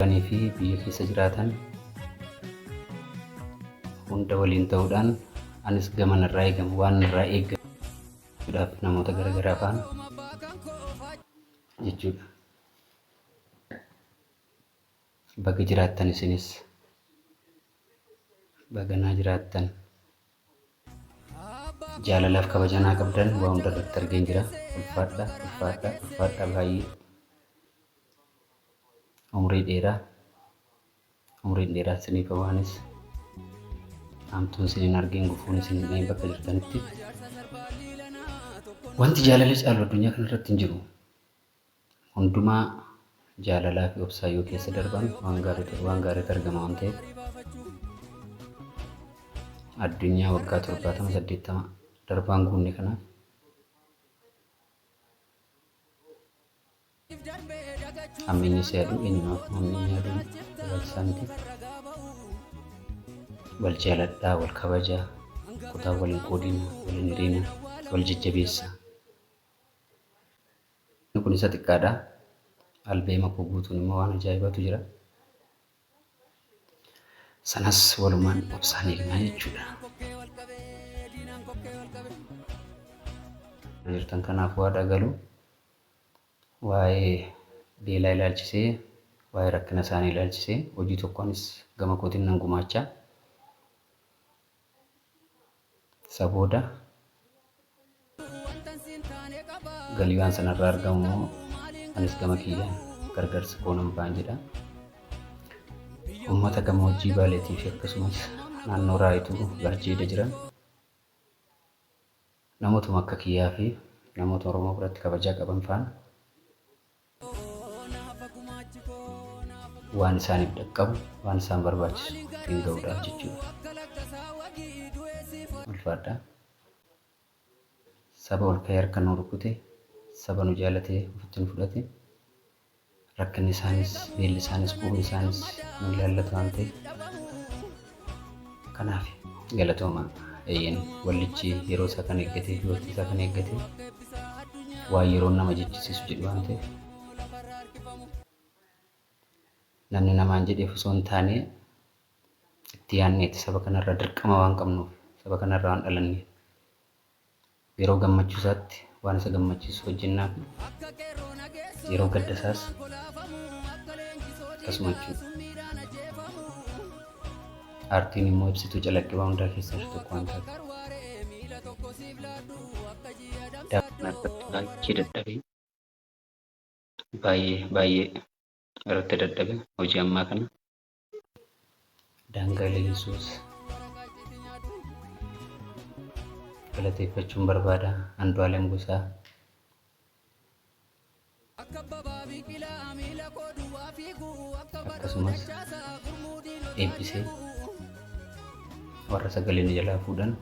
Jiranii fi biyya keessa jiraatan hunda waliin ta'uudhaan anis gaman irraa eegamu waan irraa eegamuudhaaf namoota garaagaraa faana jechuudha. Baga jiraattan isinis baganaa jiraattan jaalalaaf kabajanaa qabdan waa hunda irratti argeen jira. Ulfaadhaa baay'ee umrii dheeraa isiniif hawwaanis hamtuun isiniin argeen gufuun isin bakka jirtanitti wanti jaalala caalu addunyaa kana irratti hin jiru. Hundumaa jaalalaa fi obsaa yoo keessa darban waan gaariitu argama waan ta'eef addunyaa waggaa 70-80 darbaan guunne kanaaf hammeenyi siyaadu eenyumaaf hammeenyi yaaduun barbaachisaa miti. Wal jaaladhaa, wal kabajaa, kutaa waliin qoodina, waliin hiriina, wal jajjabeessaa. Kun isa xiqqaadha. Albeema koo guutuun immoo waan ajaa'ibaatu jira. Sanas walumaan obsaan eegnaa jechuudha. Jirtan kanaaf waa dhagalu waa'ee beelaa ilaalchisee waa'ee rakkina isaanii ilaalchisee hojii tokkonis gama kootiin nan gumaachaa. Isa booda galii waan sanarraa argamu immoo anis gama kiyyaan gargaarsa koo nan ba'an jedha. Uummata gammoojjii Baaleetii fi akkasumas naannoo Raayituu Barjeeda jiran namootuma akka kiyyaa fi namoota Oromoo biratti kabajaa qaban faana waan isaaniif dhaqqabu waan isaan barbaachisu ittiin ga'uudhaaf jechuudha. Ulfaadhaa. Saba ol ka'ee harka nu rukute, saba nu jaalatee ofitti nu fudhate, rakkinni isaanis, beelli isaanis, bu'uun isaanis nu ilaallatu waan ta'eef kanaaf galatooma eeyyen wallichi yeroo isaa kan eeggate, waqtii isaa kan eeggate waa yeroo nama jechisiisu jedhu waan ta'eef namni namaan jedheef osoo hin taane itti yaadneeti saba kanarra dirqama waan qabnuuf saba kanarra waan dhalanne yeroo gammachuu isaatti waan isa gammachiisu hojjennaa fi yeroo gadda isaas akkasuma jechuudha. Aartiin immoo ibsituu calaqqee waan hundaa keessaa ishee tokko waan taate. Baay'ee dadhabee baay'ee irratti dadhabe hojii ammaa kana daangaalee Yesuus galateeffachuun barbaada. Andu'aalem Gosaa akkasumas eebbisee warra sagalee na jalaa fuudhan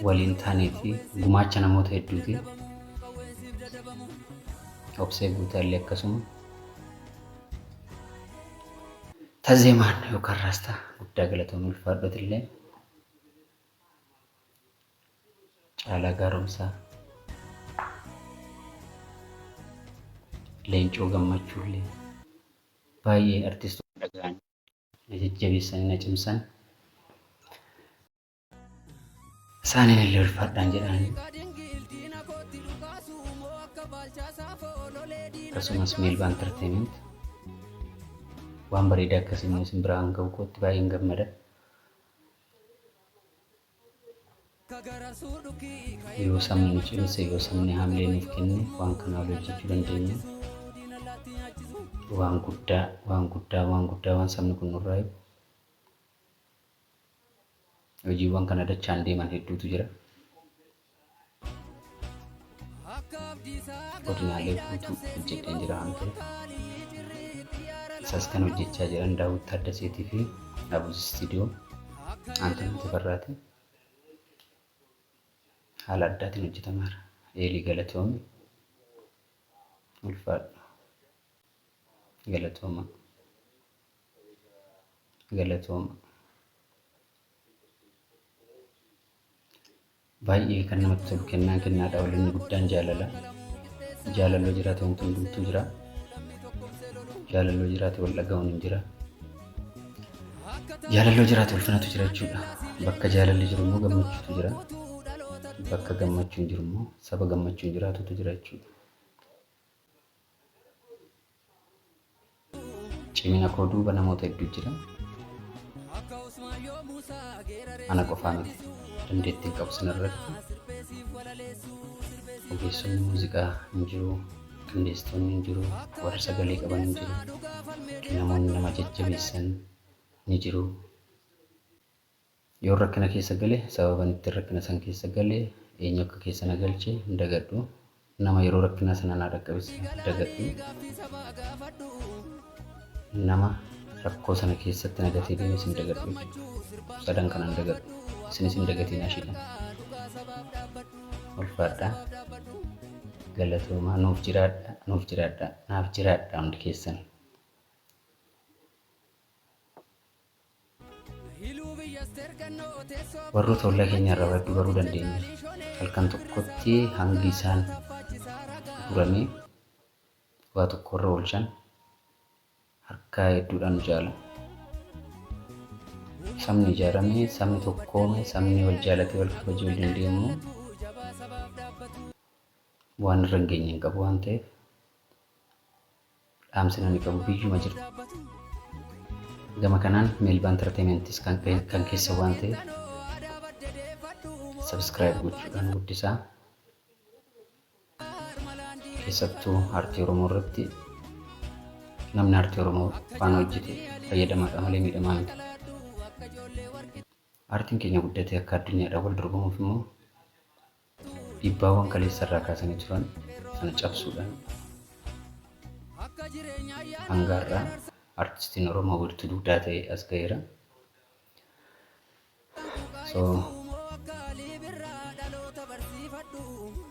waliin taanee fi gumaacha namoota hedduuti. Obsee Guutaallee akkasuma Tazeemaan yookaan Raastaa guddaa galatoomuu ulfaadhotillee Caalaa Gaaromsaa Leencoo Gammachuullee baay'ee artistoota dhaga'an na jajjabeessanii na cimsan isaaniin illee ulfaadhaan jedhanii akkasumas Meelbaa Entertainment waan bareedaa akkasii immoo isin biraan ga'u kootti baay'een gammada. Yoo sabni nu cimse, yoo sabni haamilee nuuf kenne waan kanaa ol hojjechuu dandeenya. Waan guddaa waan sabni kun nurraa eegu. Hojiiwwan kana dachaan deeman hedduutu jira. Godinaalee guutuu hojjeteen jira waan ta'eef isas kan hojjechaa jiran Daawit Taaddaseetii fi Abuz Istiidiyoo Antoonii Tafarraati. Haala addaatiin hojjetamaa jira. Eelii Galatoomi ulfaadha. Galatooma. Baay'ee kan namatti tolu kennaadha. Waliin guddaan jaalala. Jaalaloo jiraate wanti hundumtuu jira. Jaalaloo jiraate wal dhaga'uun hin jira. Jaalaloo jiraate ulfinatu jira jechuudha. Bakka jaalalli jiru immoo gammachuutu jira. Bakka gammachuun jiru immoo saba gammachuun jiraatutu jira jechuudha. Cimina koo duuba namoota hedduu jira. Ana qofaa miti. Dandeettiin qabu sanarratti ogeessonni muuziqaa hin jiru, qindeessitoonni hin jiru, warri sagalee qaban hin jiru, namoonni nama jajjabeessan ni jiru. Yoo rakkina keessa galee sababan itti rakkina san keessa galee eenyu akka keessa na galche hin dagadhu. Nama yeroo rakkina sana na dhaqqabse hin dagadhu. Nama rakkoo sana keessatti na gatee deemes hin dagadhu. Sadan kanan dagadhu. Isinis hin dagatiin ashiidha. Ulfaadhaa. Galatoomaa nuuf jiraadha, naaf jiraadha hundi keessan. Warroota ollaa keenya irraa hedduu baruu dandeenya. Halkan tokkotti hangi isaan guramee waa tokko irra oolchan harkaa hedduudhaan nu jaala. Sabni ijaaramee, sabni tokkoomee, sabni wal jaalatee wal kabajee wal dandeemu waan irra hin geenye hin qabu waan ta'eef dhaamsa namni qabu biyyuma jiru. Gama kanaan Meelbaa Entertainmentis kan keessa waan ta'eef subscribe gochuudhaan guddisaa. Keessattuu aartii Oromoo irratti namni aartii Oromoo waan hojjete fayyadamaadha malee miidhamaa miti. Aartiin keenya guddatee akka addunyaadhaan wal dorgomuuf immoo dhiibbaawwan kaleessa irraa kaasanii turan sana cabsuudhaan hanga har'aa artistiin Oromoo wiirtuu dugdaa ta'e as ga'eera. So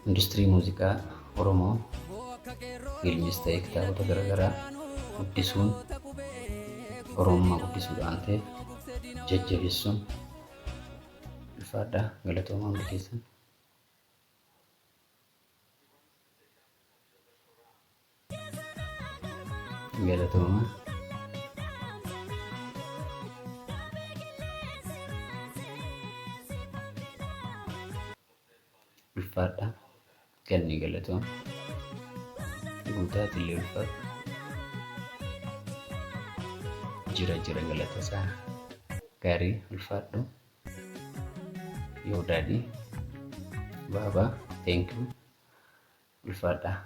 industirii muuziqaa Oromoo fiilmis ta'e kitaabota garaagaraa guddisuun Oromummaa guddisuudhaan ta'e jajjabeessuun ulfaadhaa. Galatoomaa hundi keessan. Galatoomaa. Ulfaadhaa. Ganni galatooma. Guutaatillee ulfaadha. Jira galatasaa. Gaarii ulfaadhu. Yoo daadhii. Baabaa. Thank you. Ulfaadhaa.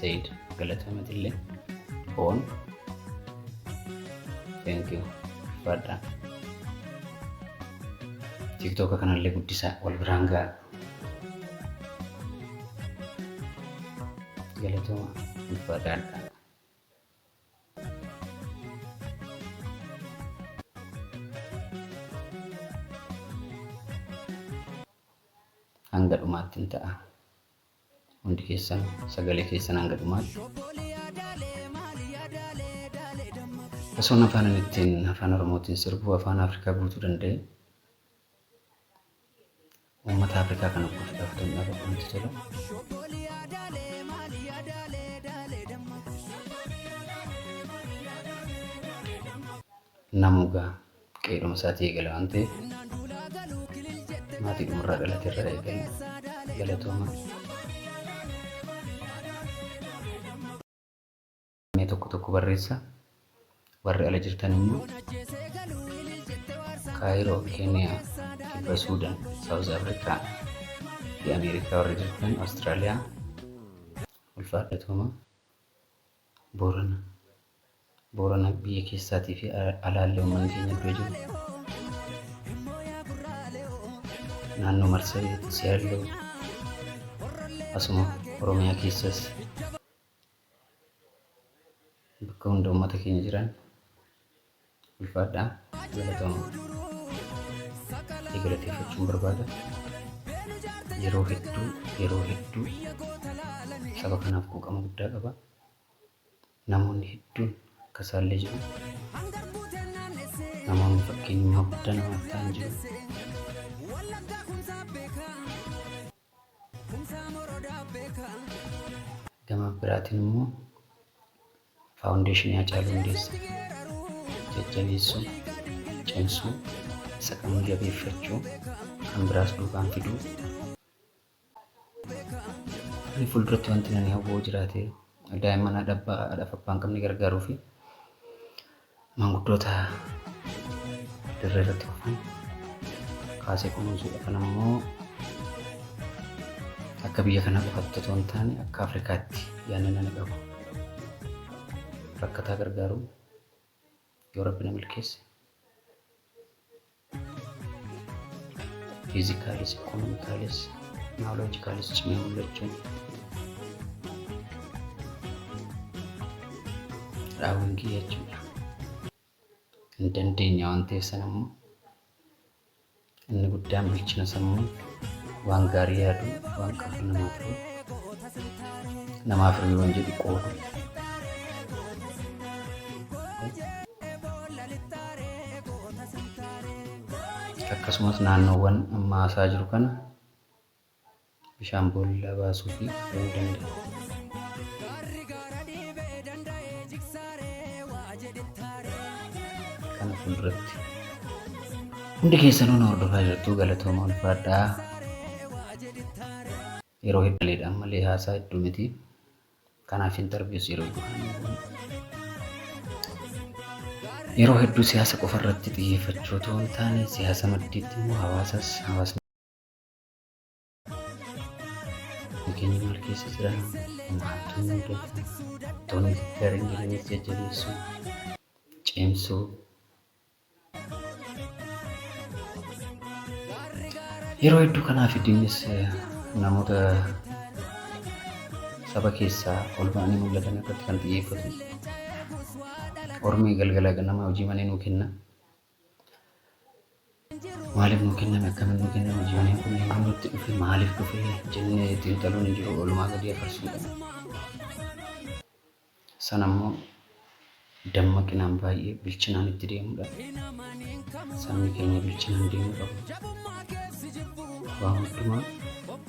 Sayid galatoomatillee. On. Thank you. Ulfaadhaa. TikTok kanallee guddisaa wal biraan ga'a. Galatooma ulfaadhaadha. Hanga dhumaatti hin ta'a. Hundi keessan sagalee keessan hanga dhumaatti. Osoon afaan Oromootiin sirbuu afaan Afrikaa guutuu danda'e. Uummata Afrikaa kana guutuudhaaf ta'uun dhaabbatanitti tola. Namuugaa qeerroma isaatii eegala waan ta'eef maatii dhumarraa dhalate irraa eegala. Galatooma. Mee tokko barreessa. Warri ala jirtan immoo Kaayiroo, Keeniyaa, Kibba Suudaan, Saawuz Afrikaa fi Ameerikaa warri jirtan Awustiraaliyaa ulfaadhatooma. Boorana biyya keessaatii fi alaallee uummanni keenya iddoo jiru. Naannoo Marsabit, Siyaaloo asuma Oromiyaa keessas bakka hunda uummata keenya jiran ulfaadhaa. Galatooma. Galateeffachuun barbaada. Yeroo hedduu saba kanaaf quuqama guddaa qaba. Namoonni hedduun akka isaallee jiru. Namoonni fakkeenyummaa guddaa namaaf ta'an jiru. Gama biraatiin immoo faawundeeshinii Hacaaluu Hundeessaa jajjabeessuu, cimsuu, isa kamuu jabeeffachuu, kan biraas duubaan fiduu. Ani fuulduratti wanti ani hawwu jiraate daa'imman haadhaaf abbaa hin qabne gargaaruu fi maanguddoota dirree irratti kufan kaasee kunuunsuudha. Kan ammoo akka biyya kana qofaatti otoo hin taane akka Afrikaatti yaadni ani qabu. Rakkataa gargaaruu yoo Rabbi na milkeesse fiizikaalis, ikonoomikaalis, naawoloojikaalis cimee mul'achuun raawwiin kiyya jechuudha. Hin dandeenya waan ta'eef sana immoo inni guddaan bilchina sammuu, waan gaarii yaaduu, waan qabu namaa ta'uu, namaaf hiriyoon jedhu qoodu. Akkasumas naannoowwan amma haasaa jiru kana bishaan boollaa baasuu fi ta'uu danda'a. Kana fuulduratti hundi keessanuu na hordofaa jirtu galatooma ulfaadhaa. Yeroo hedduudhaan malee haasaa hedduu miti. Kanaaf intarviiyus yeroo hedduu siyaasa qofa irratti xiyyeeffachuu otoo hin taane siyaasa maddiitti immoo hawaasni keenya maal keessa jiran maaltu nu mudata toonni gaarii jiraniif jajjabeessuu, cimsuu. Yeroo hedduu kanaaf iddiinis namoota saba keessaa ol ba'anii mul'atan irratti kan xiyyeeffatu. Ormi galgala ganama hojii manee nuu kenna. Maaliif nuu kenname, akkamiin nuu kenname, hojii maneen kun eenyu nutti dhufe, maaliif dhufe jennee xiinxaluun hin jiru. Oolumaa gadi afarsuudha. Sana immoo dammaqinaan baay'ee bilchinaan itti deemudha. Sabni keenya bilchinaan deemuu qabu. Waan hundumaa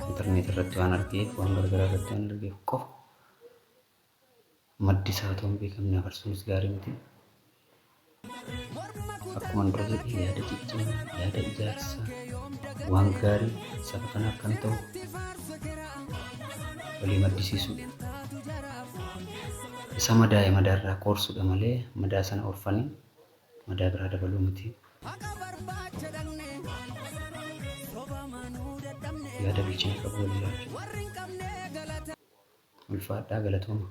intarneetii irratti waan argeef, waan gargaraa irratti waan argeef qofa maddi isaa otoo hin beekamne afarsuunis gaarii miti. Akkuma dura jedhe yaada ciccimaa, yaada ijaarsaa, waan gaarii saba kanaaf kan ta'u walii maddisiisuudha. Isa madaa'e madaarraa qoorsuudha malee madaa sana orfanii madaa biraa dabaluu miti. Yaada bilchina qabu walii laachuu. Ulfaadhaa galatooma.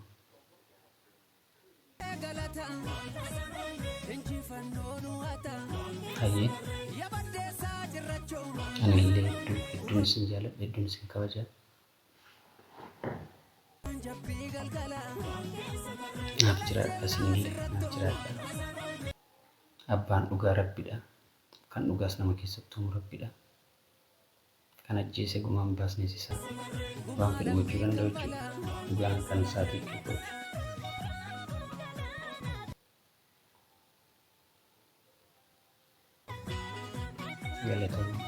Hayyee anillee hedduun isin jaalladha, hedduun isin kabaja. Naaf jiraadha, isinillee naaf jiraadha. Abbaan dhugaa Rabbiidha. Kan dhugaas nama keessattuu Rabbiidha. Kan ajjeese gumaan baasnes isaa. Waan fedhe gochuu danda'u jechuudha. Dhugaan kan isaatiif dhugooti. Galatooma.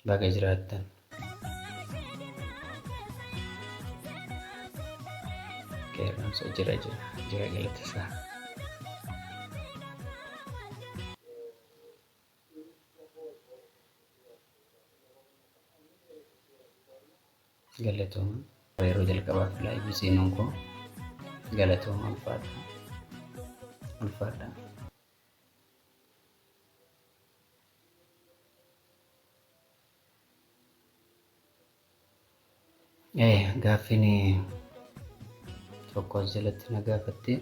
Baga jiraattan. Qeerransa jira galata isaa. Galatooma. Yeroo jalqabaaf laayivii seenuun koo galatooma ulfaadha. Gaaffiin tokko as jalatti na gaafatte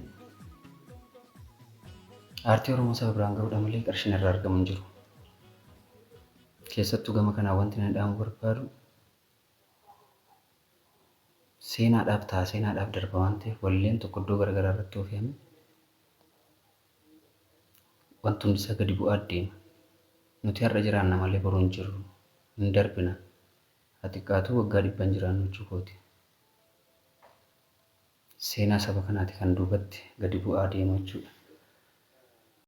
aartii Oromoo saba biraan gahuudha malee qarshiin irraa argamu hin jiru. Keessattuu gama kanaa wanti na dhaamu barbaadu seenaadhaaf ta'a, seenaadhaaf darba waan ta'eef walleen tokko iddoo garaagaraa irratti oofame wanti hundi isaa gadi bu'aa deema. Nuti har'a jiraanna malee boru hin jirru, hin darbina. Ati qaatu waggaa 100 jiraannu jechuukooti. seenaa saba kanaati kan duubatti gadi bu'aa deemu jechuudha.